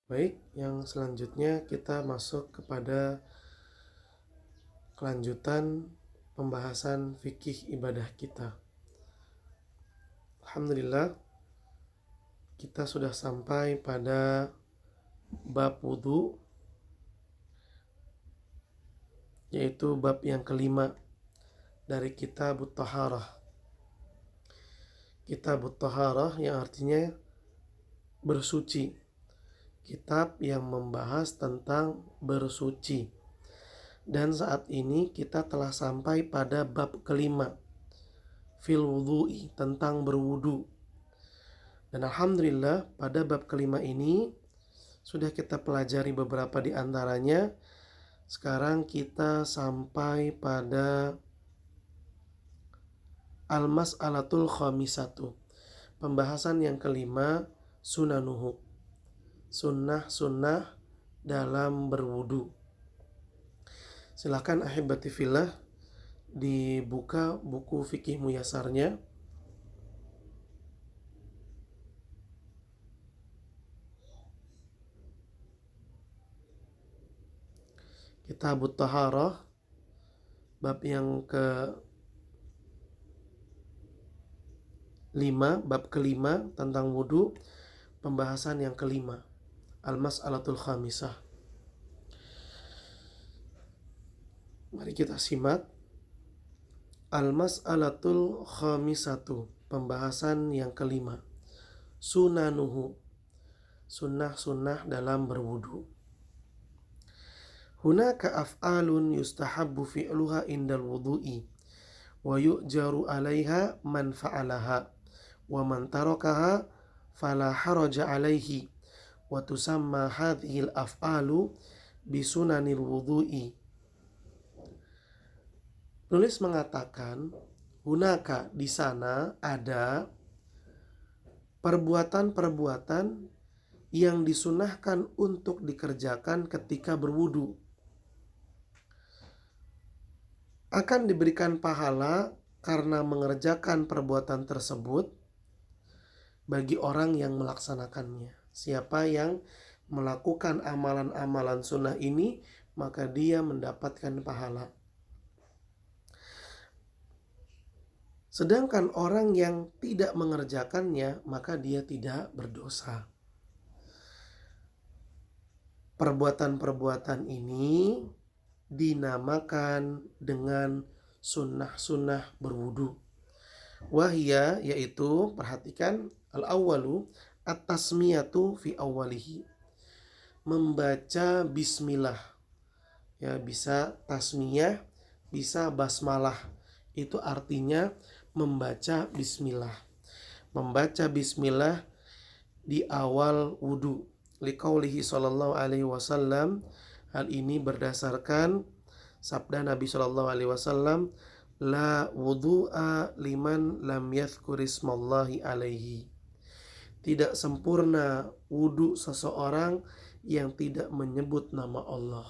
Baik, yang selanjutnya kita masuk kepada kelanjutan pembahasan fikih ibadah kita. Alhamdulillah, kita sudah sampai pada bab wudu, yaitu bab yang kelima dari Kitabut Thaharah. Kitabut Thaharah yang artinya bersuci. Kitab yang membahas tentang bersuci. Dan saat ini kita telah sampai pada bab kelima, fil wudu'i, tentang berwudu. Dan alhamdulillah pada bab kelima ini sudah kita pelajari beberapa di antaranya. Sekarang kita sampai pada al-mas'alatul khamisatu, pembahasan yang kelima, sunanuhu, sunnah-sunnah dalam berwudu. Silakan ahibati fillah dibuka buku fikih muyasarnya. Kitabut Thaharah, bab yang bab kelima tentang wudu, pembahasan yang kelima, al-mas'alatul khamisah. Mari kita simak. Al-mas'alatul khamisatu, pembahasan yang kelima, sunanuhu, sunnah-sunnah dalam berwudu. Hunaka af'alun yustahabbu fi'luha indal wudu'i wa yu'jaru 'alaiha man fa'alaha wa man tarakaha fala haraja 'alaihi wa tusamma hadhil af'alu bisunanil wudu'i. Penulis mengatakan, hunaka, di sana ada perbuatan-perbuatan yang disunahkan untuk dikerjakan ketika berwudu. Akan diberikan pahala karena mengerjakan perbuatan tersebut bagi orang yang melaksanakannya. Siapa yang melakukan amalan-amalan sunnah ini, maka dia mendapatkan pahala. Sedangkan orang yang tidak mengerjakannya, maka dia tidak berdosa. Perbuatan-perbuatan ini dinamakan dengan sunnah-sunnah berwudu. Wahia, yaitu, perhatikan, al-awwalu at-tasmiyatu fi awwalihi, membaca bismillah. Ya, bisa tasmiyah, bisa basmalah. Itu artinya membaca bismillah. Membaca bismillah di awal wudu. Liqaulihi sallallahu alaihi wasallam, hal ini berdasarkan sabda Nabi sallallahu alaihi wasallam, la wudu'a liman lam yadhkurismallahi alaihi. Tidak sempurna wudu seseorang yang tidak menyebut nama Allah.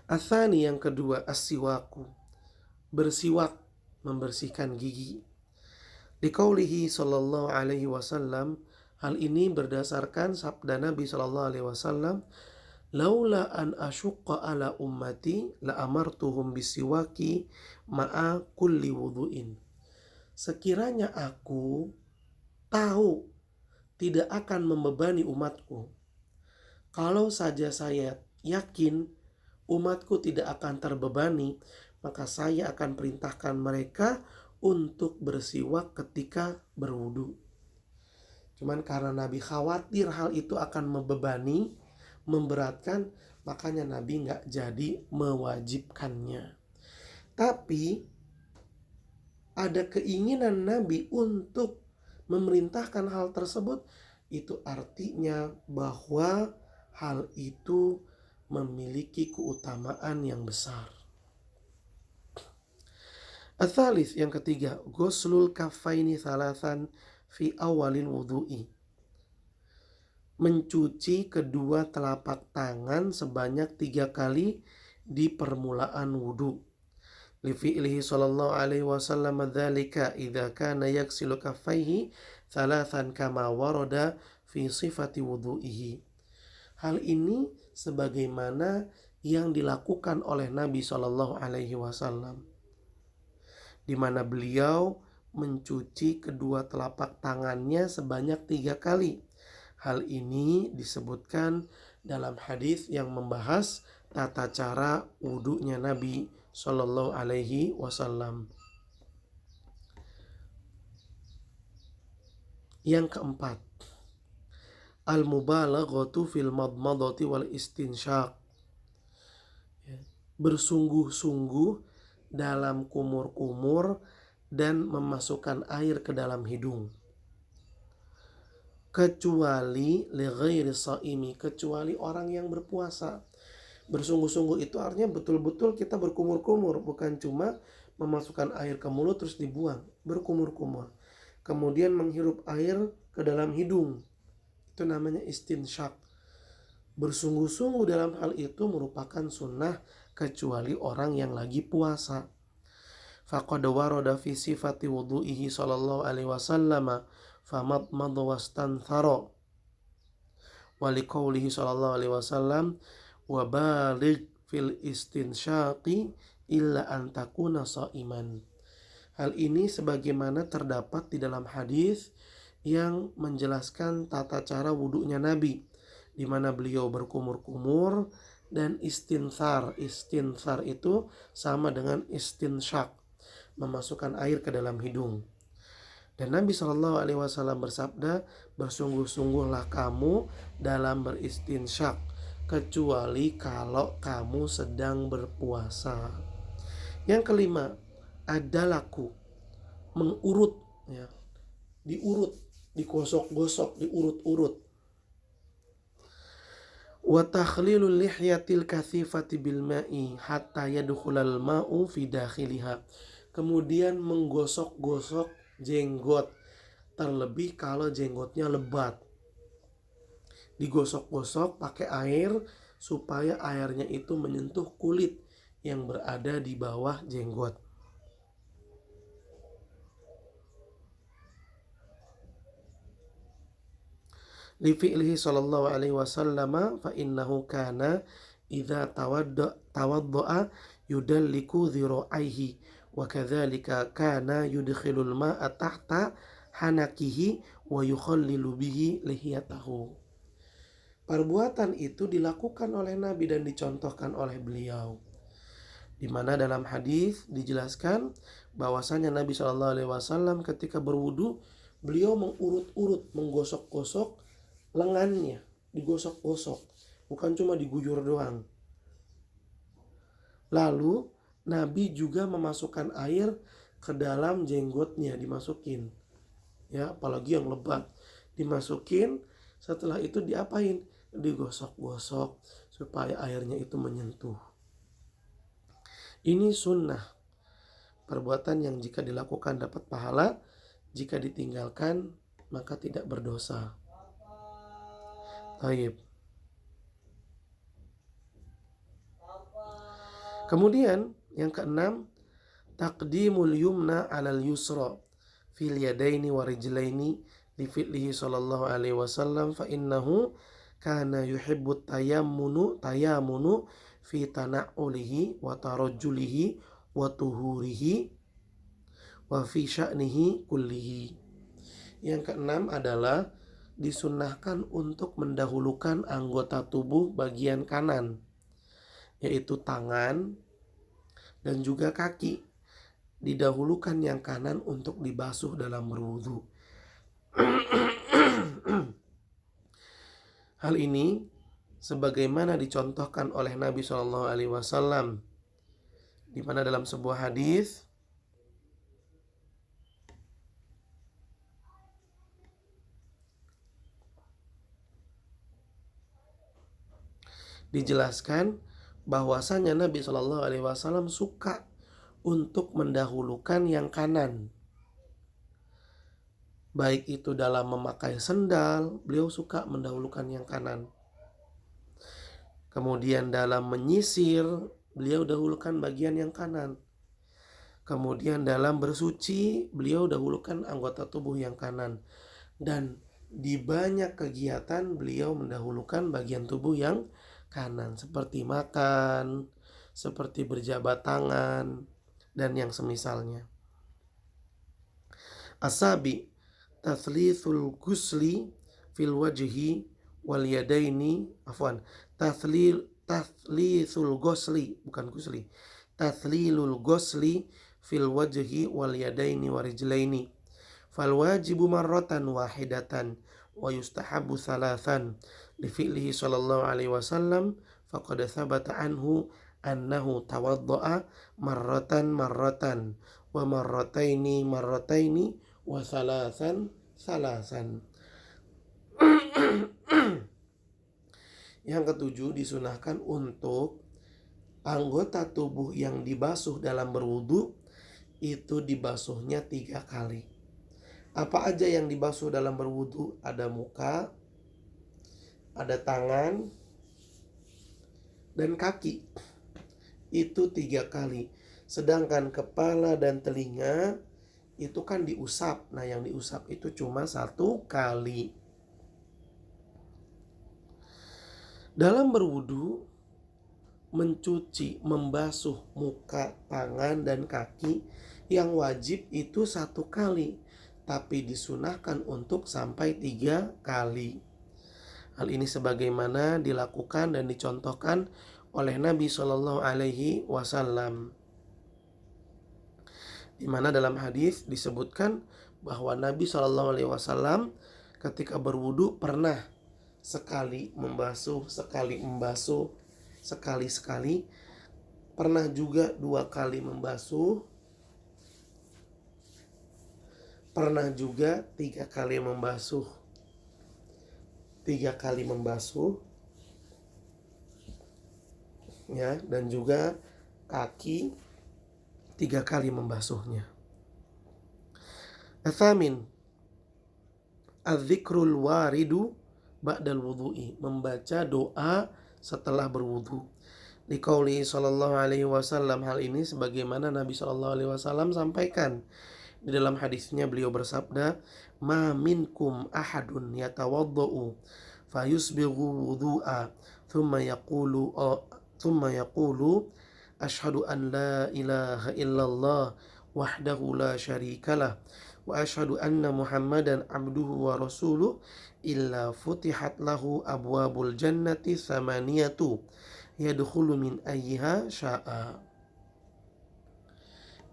Atsani, yang kedua, as-siwaku, bersiwak, membersihkan gigi. Liqaulihi sallallahu alaihi wasallam, hal ini berdasarkan sabda Nabi sallallahu alaihi wasallam, laula an asyqa ala ummati la amartuhum bisiwaki ma'a kulli wudu'in. Sekiranya aku tahu tidak akan membebani umatku, kalau saja saya yakin umatku tidak akan terbebani, maka saya akan perintahkan mereka untuk bersiwak ketika berwudu. Cuman karena Nabi khawatir hal itu akan membebani, memberatkan, makanya Nabi gak jadi mewajibkannya. Tapi ada keinginan Nabi untuk memerintahkan hal tersebut, itu artinya bahwa hal itu memiliki keutamaan yang besar. Ats-tsalits, yang ketiga, ghuslul kaffaini thalathan fi awalil wudu'i, mencuci kedua telapak tangan sebanyak 3 kali di permulaan wudu. Li fi'lihi sallallahu alaihi wasallam dzalika idza kana yaghsilu kaffaihi thalathan kama warada fi fi sifati wudhu'ihi. Hal ini sebagaimana yang dilakukan oleh Nabi Shallallahu Alaihi Wasallam, di mana beliau mencuci kedua telapak tangannya sebanyak 3 kali. Hal ini disebutkan dalam hadis yang membahas tata cara wudhunya Nabi Shallallahu Alaihi Wasallam. Yang keempat, al-mubalaghatu fil madmadati wal istinsyaq. Bersungguh-sungguh dalam kumur-kumur dan memasukkan air ke dalam hidung. Kecuali li ghairi shaimi, kecuali orang yang berpuasa. Bersungguh-sungguh itu artinya betul-betul kita berkumur-kumur, bukan cuma memasukkan air ke mulut terus dibuang, berkumur-kumur. Kemudian menghirup air ke dalam hidung. Itu namanya istinsyaq. Bersungguh-sungguh dalam hal itu merupakan sunnah kecuali orang yang lagi puasa. Faqad warada fi sifati wudhu'ihi sallallahu alaihi wasallam famadmada wastanthara. Wa liqaulihi sallallahu alaihi wasallam wa baligh fil istinsyaqi illa an takuna shaiman. Hal ini sebagaimana terdapat di dalam hadis yang menjelaskan tata cara wudhunya Nabi, di mana beliau berkumur-kumur dan istinthar. Istinthar itu sama dengan istinsyaq, memasukkan air ke dalam hidung. Dan Nabi Shallallahu Alaihi Wasallam bersabda, bersungguh-sungguhlah kamu dalam beristinsyaq, kecuali kalau kamu sedang berpuasa. Yang kelima, adalaku, mengurut, ya, diurut, digosok-gosok, diurut-urut. Wa takhlilul lihyatil kathifati bil ma'i hatta yadkhulal ma'u fi dakhiliha. Kemudian menggosok-gosok jenggot, terlebih kalau jenggotnya lebat. Digosok-gosok pakai air supaya airnya itu menyentuh kulit yang berada di bawah jenggot. Li fi'lihi sallallahu alaihi wasallam fa innahu kana idza tawadda'a yudalliku dhira'aihi wa kadzalika kana yudkhilul ma'a tahta hanakihi wa yukhallilu bihi lihiyatahu. Perbuatan itu dilakukan oleh Nabi dan dicontohkan oleh beliau, di mana dalam hadis dijelaskan bahwasanya Nabi Shallallahu Alaihi Wasallam ketika berwudu beliau mengurut-urut, menggosok-gosok lengannya, digosok-gosok, bukan cuma diguyur doang. Lalu Nabi juga memasukkan air ke dalam jenggotnya, dimasukin, ya, apalagi yang lebat, dimasukin. Setelah itu diapain? Digosok-gosok supaya airnya itu menyentuh. Ini sunnah, perbuatan yang jika dilakukan dapat pahala, jika ditinggalkan maka tidak berdosa. Baik. Kemudian yang keenam, taqdimul yumna 'alal yusra fil yadaini wa rijlaini li fi'lihi sallallahu alaihi wasallam fa innahu kana yuhibbut tayamunu fi tana'ulihi wa tarajjulihi wa tuhurihi wa fi sya'nihi kullihi. Yang keenam adalah disunnahkan untuk mendahulukan anggota tubuh bagian kanan, yaitu tangan dan juga kaki. Didahulukan yang kanan untuk dibasuh dalam berwudu. Hal ini sebagaimana dicontohkan oleh Nabi Shallallahu Alaihi Wasallam, di mana dalam sebuah hadis dijelaskan bahwasanya Nabi Shallallahu Alaihi Wasallam suka untuk mendahulukan yang kanan. Baik itu dalam memakai sendal, beliau suka mendahulukan yang kanan. Kemudian dalam menyisir, beliau dahulukan bagian yang kanan. Kemudian dalam bersuci, beliau dahulukan anggota tubuh yang kanan. Dan Di banyak kegiatan beliau mendahulukan bagian tubuh yang kanan, seperti makan, seperti berjabat tangan, dan yang semisalnya. Asabi tathlithul gusli fil wajhi wal yadaini, tathlithul gosli, bukan gusli, tathlilul gosli fil wajhi wal yadaini warijlaini. Fal wajibu marratan wahidatan wa yustahabu thalathan li fi'lihi sallallahu alaihi wasallam faqad thabata anhu annahu tawadda'a marratan wa marrataini wa thalathan. Yang ketujuh, disunahkan untuk anggota tubuh yang dibasuh dalam berwudu itu dibasuhnya 3 kali. Apa aja yang dibasuh dalam berwudu? Ada muka, ada tangan, dan kaki. Itu 3 kali. Sedangkan kepala dan telinga itu kan diusap. Nah, yang diusap itu cuma 1 kali. Dalam berwudu, mencuci, membasuh muka, tangan, dan kaki yang wajib itu 1 kali, tapi disunahkan untuk sampai 3 kali. Hal ini sebagaimana dilakukan dan dicontohkan oleh Nabi Shallallahu Alaihi Wasallam, di mana dalam hadis disebutkan bahwa Nabi Shallallahu Alaihi Wasallam ketika berwudu pernah sekali membasuh, sekali membasuh, sekali, pernah juga 2 kali membasuh, pernah juga 3 kali membasuh. 3 kali membasuh, ya, dan juga kaki 3 kali membasuhnya. Atsamin, adz-dzikrul waridu ba'dal wudu'i, membaca doa setelah berwudu. Liqauli sallallahu alaihi wasallam, hal ini sebagaimana Nabi sallallahu alaihi wasallam sampaikan. Di dalam hadisnya beliau bersabda, "Ma minkum ahadun yatawaddau fayusbighu wudu'a thumma yaqulu asyhadu an la ilaha illallah wahdahu la syarikalah wa asyhadu anna Muhammadan abduhu wa rasuluh illa futihat lahu abwabul jannati tsamaniyatu yadkhulu min ayyiha sya'a."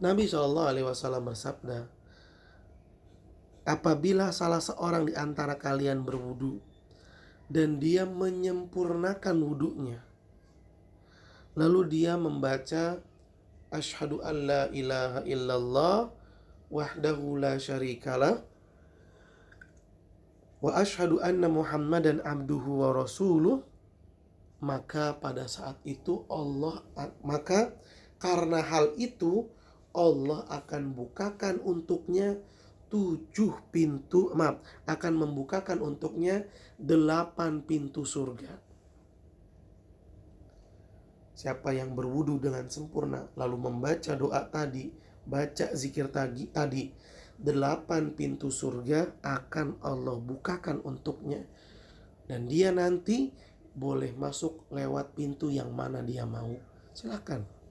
Nabi SAW bersabda, apabila salah seorang di antara kalian berwudu dan dia menyempurnakan wudunya, lalu dia membaca asyhadu an la ilaha illallah wahdahu la syarikalah wa asyhadu anna Muhammadan abduhu wa rasuluh, maka pada saat itu karena hal itu Allah akan bukakan untuknya 7 pintu, akan membukakan untuknya 8 pintu surga. Siapa yang berwudu dengan sempurna lalu membaca doa tadi, baca zikir tadi, 8 pintu surga akan Allah bukakan untuknya, dan dia nanti boleh masuk lewat pintu yang mana dia mau. Silakan.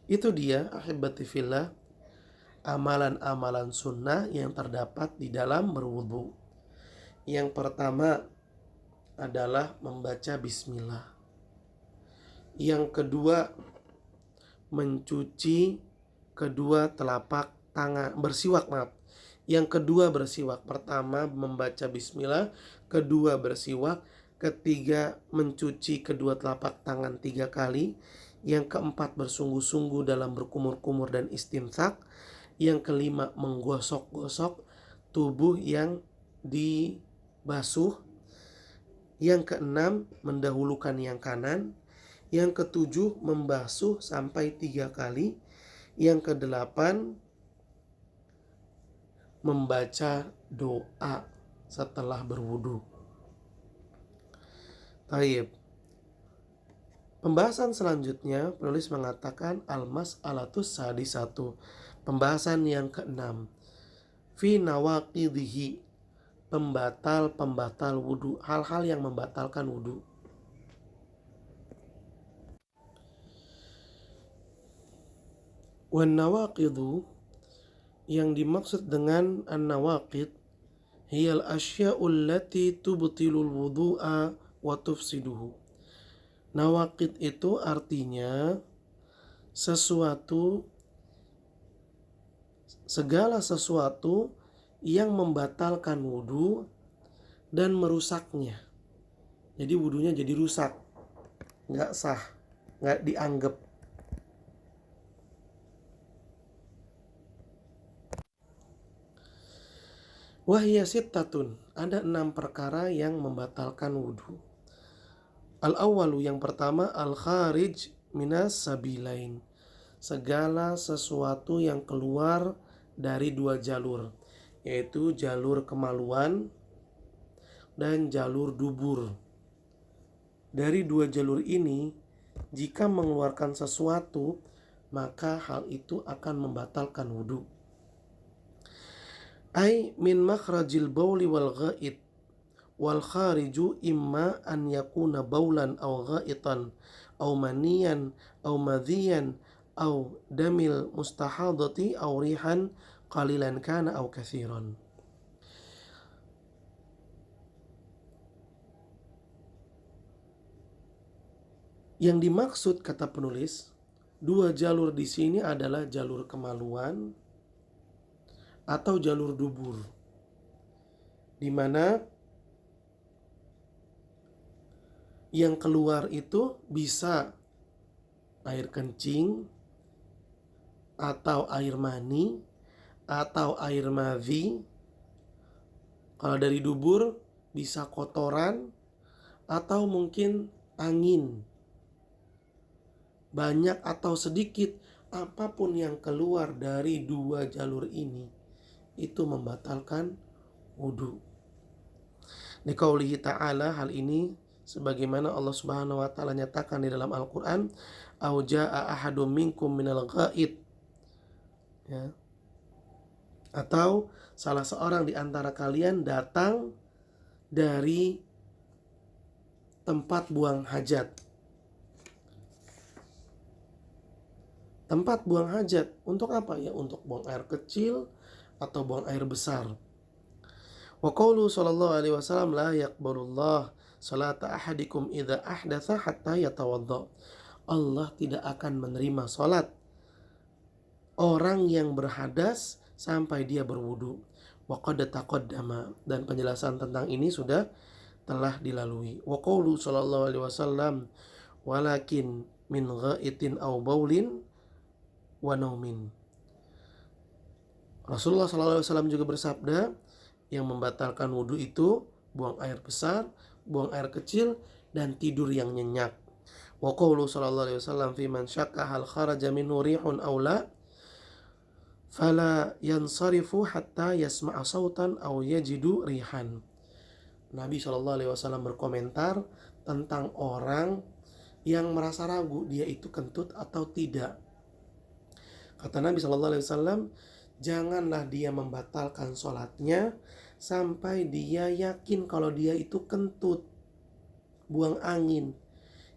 Itu dia ahibati fillah, amalan-amalan sunnah yang terdapat di dalam berwudu. Yang pertama adalah membaca bismillah. Yang kedua, mencuci kedua telapak tangan, bersiwak. Yang kedua bersiwak. Pertama membaca bismillah, kedua bersiwak, ketiga mencuci kedua telapak tangan 3 kali, yang keempat bersungguh-sungguh dalam berkumur-kumur dan istinsak, yang kelima menggosok-gosok tubuh yang dibasuh, yang keenam mendahulukan yang kanan, yang ketujuh membasuh sampai 3 kali, yang kedelapan membaca doa setelah berwudu. Taib. Pembahasan selanjutnya, penulis mengatakan al-mas'alatus sadisatu, Pembahasan yang keenam, fi nawaqidhihi, pembatal wudu, hal-hal yang membatalkan wudu. Wan nawaqidu, yang dimaksud dengan an-nawaqid, hiyal asya'ul lati tubtilul wudu'a wa tufsiduhu. Nawaqid itu artinya segala sesuatu yang membatalkan wudu dan merusaknya. Jadi wudunya jadi rusak, nggak sah, nggak dianggap. Wahya sittatun, ada 6 perkara yang membatalkan wudu. Al-awwalu, yang pertama, al-kharij minas sabilain, segala sesuatu yang keluar dari 2 jalur, yaitu jalur kemaluan dan jalur dubur. Dari 2 jalur ini, jika mengeluarkan sesuatu, maka hal itu akan membatalkan wudu. Ai min makhrajil bauli wal ghait, wal khariju imma an yakuna baulan aw ghaitan aw maniyan aw madhiyan aw damil mustahadati aw rihan qalilan kana aw kathiran. Yang dimaksud, kata penulis, 2 jalur di sini adalah jalur kemaluan atau jalur dubur, di mana yang keluar itu bisa air kencing atau air mani atau air madhi. Kalau dari dubur bisa kotoran atau mungkin angin, banyak atau sedikit, apapun yang keluar dari 2 jalur ini itu membatalkan wudu. Liqaulihi ta'ala, hal ini sebagaimana Allah Subhanahu wa taala nyatakan di dalam Al-Qur'an, au jaa ahadum minkum minal ghait, ya, atau salah seorang di antara kalian datang dari tempat buang hajat. Tempat buang hajat untuk apa? Ya untuk buang air kecil atau buang air besar. Wa qaulu sallallahu alaihi wasallam, la yaqbalullah salata ahadikum idza ahdatsa hatta yatawadda. Allah tidak akan menerima salat orang yang berhadas sampai dia berwudu. Wa qad taqaddama, dan penjelasan tentang ini telah dilalui. Wa qaulu sallallahu alaihi wasallam, walakin min ghaitin aw baulin wa naumin. Rasulullah SAW juga bersabda, yang membatalkan wudu itu buang air besar, buang air kecil, dan tidur yang nyenyak. Wa qawlu sallallahu alaihi wasallam fi man syakka hal kharaja minhu rihun aw la fala yansarifu hatta yasma'a sautan aw yajidu rihan. Nabi SAW berkomentar tentang orang yang merasa ragu dia itu kentut atau tidak. Kata Nabi SAW, janganlah dia membatalkan sholatnya sampai dia yakin kalau dia itu kentut, buang angin,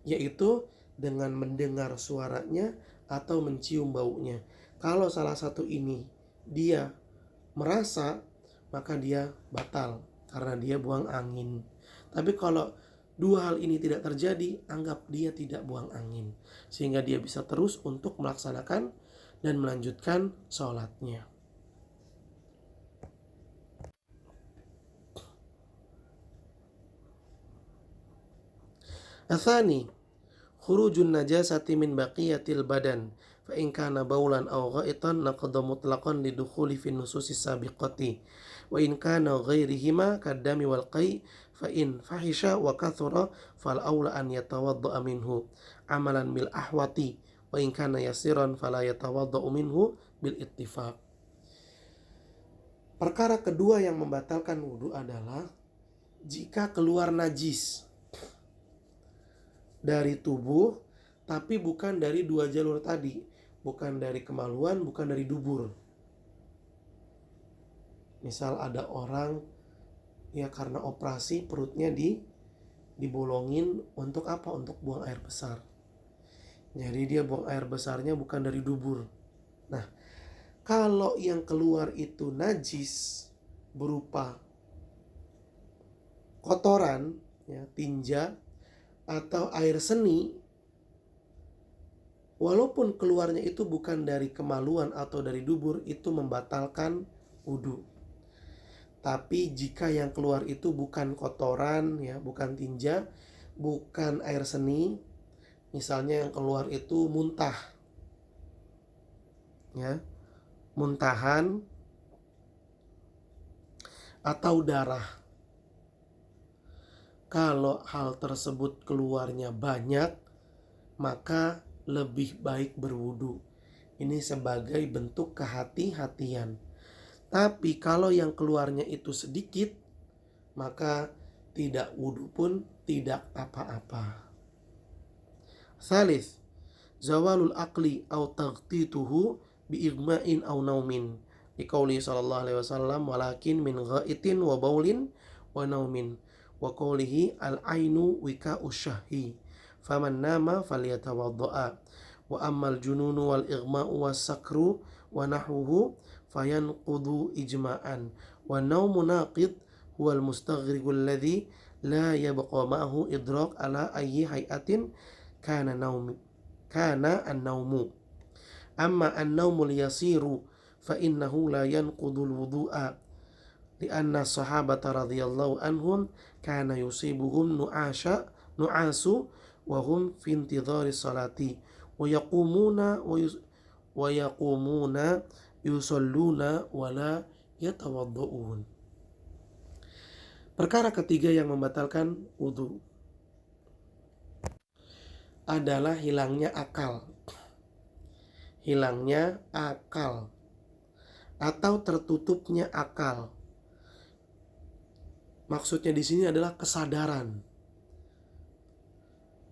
yaitu dengan mendengar suaranya atau mencium baunya. Kalau salah satu ini dia merasa, maka dia batal karena dia buang angin. Tapi kalau 2 hal ini tidak terjadi, anggap dia tidak buang angin, sehingga dia bisa terus untuk melaksanakan dan melanjutkan sholatnya. Athani, khurujun najasati min baqiyatil badan, fa in kana baulan aw ghaitan naqada mutlaqan lidukhuli fi nususis sabiqati, wa in kana ghairihima kadami wal qai, fa in fahisha wa kathura fal aula an yatawadda minhu amalan bil ahwati, wa in kana yasiran fala yatawadda minhu bil ittifaq. Perkara kedua yang membatalkan wudu adalah jika keluar najis dari tubuh, tapi bukan dari 2 jalur tadi, bukan dari kemaluan, bukan dari dubur. Misal ada orang ya karena operasi perutnya dibolongin untuk apa? Untuk buang air besar. Jadi dia buang air besarnya bukan dari dubur. Nah, kalau yang keluar itu najis berupa kotoran, ya, tinja atau air seni, walaupun keluarnya itu bukan dari kemaluan atau dari dubur, itu membatalkan wudhu. Tapi jika yang keluar itu bukan kotoran, ya, bukan tinja, bukan air seni, misalnya yang keluar itu muntah, ya, muntahan atau darah. Kalau hal tersebut keluarnya banyak, maka lebih baik berwudu. Ini sebagai bentuk kehati-hatian. Tapi kalau yang keluarnya itu sedikit, maka tidak wudu pun tidak apa-apa. Salis, zawalul aqli au taghtituhu bi igma'in au naumin. Liqauli sallallahu alaihi wasallam walakin min ghaitin wa baulin wa naumin. Wa qawlihi al-ainu wika'u syahhi. Faman nama falyatawadda'a. Wa ammal jununu wal igma'u was sakru wa nahwuhu fayanqudu ijma'an. Wa naumu naqid huwal mustaghriqul ladzi la yabqa ma'ahu idrak ala ayyi hay'atin kana an-naumu. Amma an-naumul yasiru fa innahu la yanqudul wudu'a lianna sahabata radhiyallahu anhum kana yusibuhum nu'asu wa hum fi intidhari salati wa yaqumuna yusalluna wa la yatawadduun. Perkara ketiga yang membatalkan wudu adalah hilangnya akal. Hilangnya akal atau tertutupnya akal. Maksudnya di sini adalah kesadaran.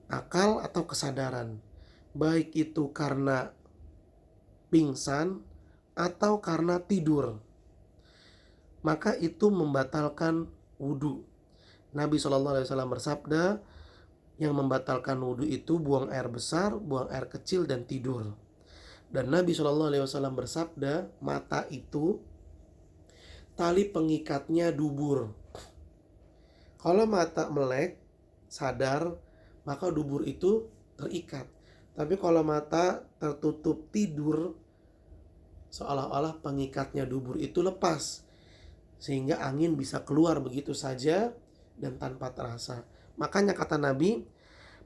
Akal atau kesadaran. Baik itu karena pingsan atau karena tidur. Maka itu membatalkan wudu. Nabi SAW bersabda, yang membatalkan wudu itu buang air besar, buang air kecil, dan tidur. Dan Nabi SAW bersabda, mata itu tali pengikatnya dubur. Kalau mata melek, sadar, maka dubur itu terikat. Tapi kalau mata tertutup tidur, seolah-olah pengikatnya dubur itu lepas, sehingga angin bisa keluar begitu saja dan tanpa terasa. Makanya kata Nabi,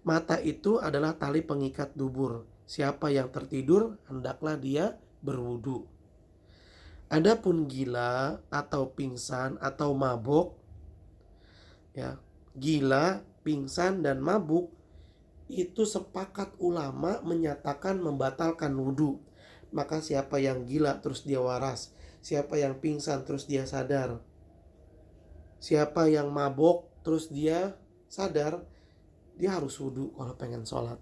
mata itu adalah tali pengikat dubur. Siapa yang tertidur, hendaklah dia berwudu. Adapun gila atau pingsan atau mabuk, ya, gila, pingsan, dan mabuk itu sepakat ulama menyatakan membatalkan wudu. Maka siapa yang gila terus dia waras, siapa yang pingsan terus dia sadar, siapa yang mabuk terus dia sadar, dia harus wudu kalau pengen sholat.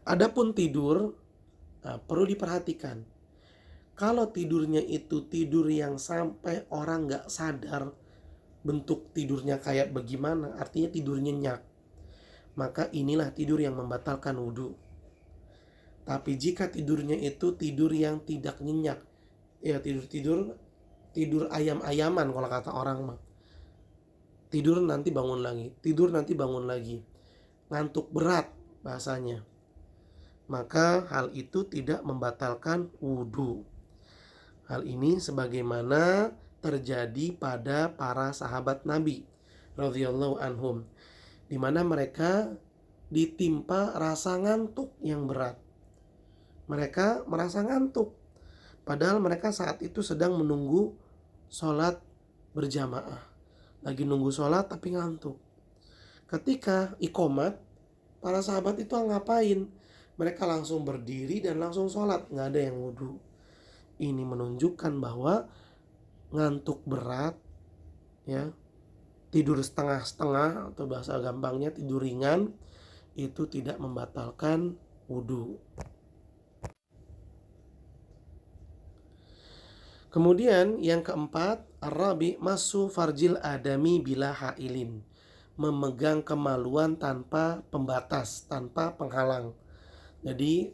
Adapun tidur, perlu diperhatikan. Kalau tidurnya itu tidur yang sampai orang gak sadar bentuk tidurnya kayak bagaimana, artinya tidur nyenyak, maka inilah tidur yang membatalkan wudu. Tapi jika tidurnya itu tidur yang tidak nyenyak, ya tidur ayam-ayaman kalau kata orang mah, tidur nanti bangun lagi, tidur nanti bangun lagi, ngantuk berat bahasanya, maka hal itu tidak membatalkan wudu. Hal ini sebagaimana terjadi pada para sahabat Nabi radhiyallahu anhum, di mana mereka ditimpa rasa ngantuk yang berat. Mereka merasa ngantuk, padahal mereka saat itu sedang menunggu sholat berjamaah. Lagi nunggu sholat tapi ngantuk. Ketika iqomat, para sahabat itu ngapain? Mereka langsung berdiri dan langsung sholat, gak ada yang wudu. Ini menunjukkan bahwa ngantuk berat, ya, tidur setengah-setengah atau bahasa gampangnya tidur ringan, itu tidak membatalkan wudu. Kemudian yang keempat, ar-rabi masu farjil adami bila hailin, memegang kemaluan tanpa pembatas, tanpa penghalang. Jadi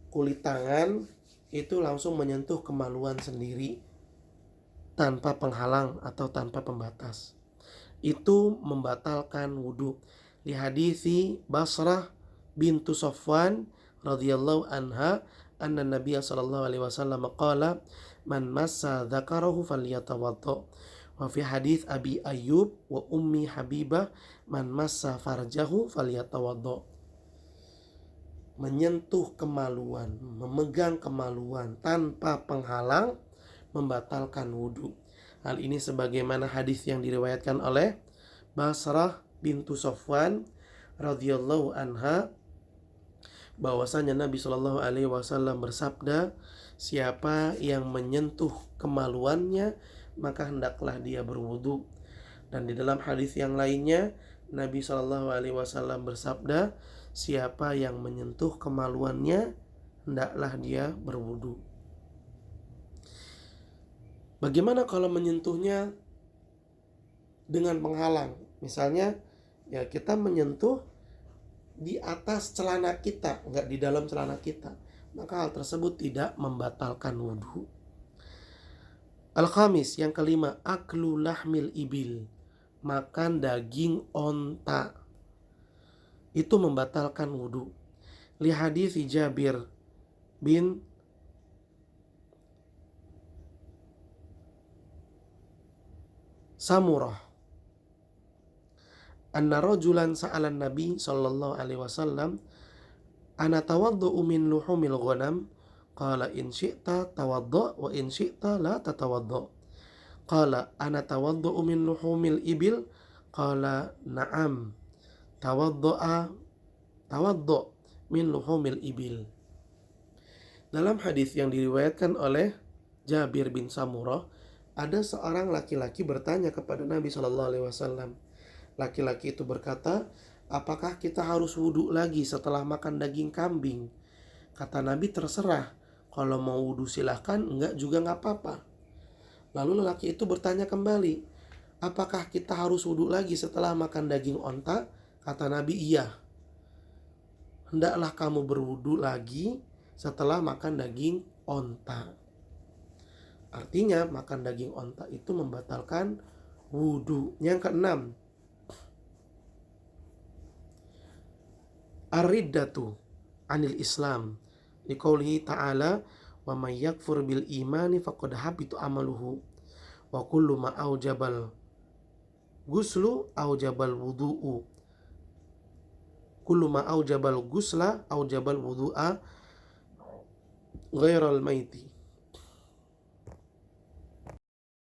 kulit tangan itu langsung menyentuh kemaluan sendiri tanpa penghalang atau tanpa pembatas. Itu membatalkan wudhu. Li hadithi Basrah bintu Safwan radhiyallahu anha anna Nabiya sallallahu alaihi wasallam qala man massa dzakarahu falyatawadda. Wa fi hadits Abi Ayyub wa Ummi Habibah man massa farjahu falyatawadda. Menyentuh kemaluan, memegang kemaluan tanpa penghalang membatalkan wudhu. Hal ini sebagaimana hadis yang diriwayatkan oleh Basrah bintu Safwan radhiyallahu anha, bahwasanya Nabi Shallallahu alaihi wasallam bersabda, siapa yang menyentuh kemaluannya maka hendaklah dia berwudu. Dan di dalam hadis yang lainnya Nabi Shallallahu alaihi wasallam bersabda, siapa yang menyentuh kemaluannya hendaklah dia berwudu. Bagaimana kalau menyentuhnya dengan penghalang? Misalnya ya kita menyentuh di atas celana kita, enggak di dalam celana kita, maka hal tersebut tidak membatalkan wudhu. Al-khamis, yang kelima, aklu lahmil ibil, makan daging onta, itu membatalkan wudhu. Li hadits Jabir bin Samurah anna rajulan sa'alan Nabi sallallahu alaihi wasallam ana tawaddu'u min luhumil ghanam qala in syi'ta tawaddu' wa in syi'ta la tatawaddu'. Qala ana tawaddu'u min luhumil ibil qala na'am tawaddu' min luhumil ibil. Dalam hadis yang diriwayatkan oleh Jabir bin Samurah, ada seorang laki-laki bertanya kepada Nabi sallallahu alaihi wasallam. Laki-laki itu berkata, apakah kita harus wudhu lagi setelah makan daging kambing? Kata Nabi, terserah. Kalau mau wudhu silahkan, enggak juga enggak apa-apa. Lalu lelaki itu bertanya kembali, apakah kita harus wudhu lagi setelah makan daging onta? Kata Nabi, iya. Hendaklah kamu berwudhu lagi setelah makan daging onta. Artinya makan daging onta itu membatalkan wudhu. Yang keenam, ar-riddatu anil Islam, liqaulihi ta'ala wa may yakfur bil imani faqad habita amaluhu wa kullu ma aujabal guslu aujabal wudu'u kullu ma aujabal gusla aujabal wudu'a ghairal maiti.